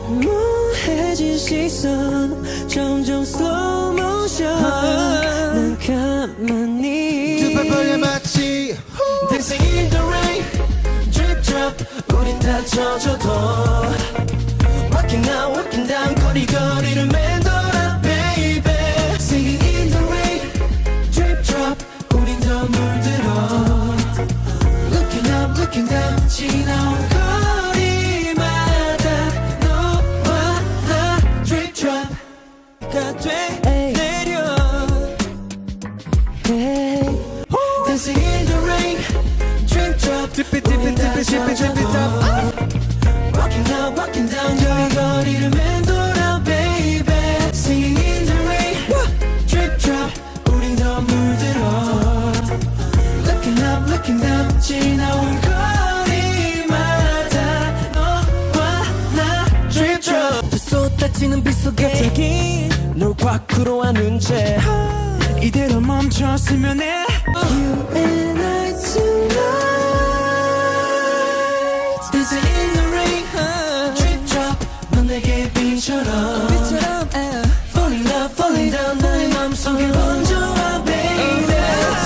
무해진 시선 점점 slow motion 난 가만히 두 발 벌려 마치 Dancing in the rain Drip drop 우린 다 젖어도 Walking out walking down 거리거리를 맴돌아 baby Singing in the rain Drip drop 우린 더 물들어 Looking up looking down 지나온 거리마다 너와 나 Drip drop 가 돼 내려 Dancing in the rain Drip drop Dip it dip it dip it dip it dip it up Walking up walking down 거리거리를 맴돌아 baby Singing in the rain Drip drop 우린 더 물들어 Looking up looking down 지나온 거리마다 너와 나 Drip drop 또 쏟아지는 빗 속에 갑자기 널 밖으로 안은 채 이대로 멈췄으면 해 You and I tonight Dancing in the rain Drip drop 넌 내게 빛처럼 Falling love falling down 너의 맘속에 번져와 baby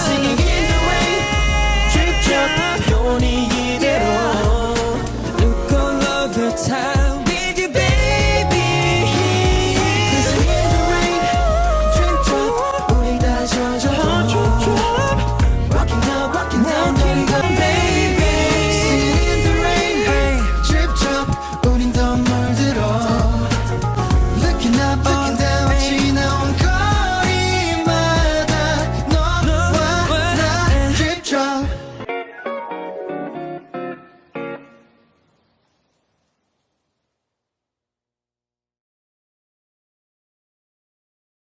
Singing in the rain Drip drop 영원히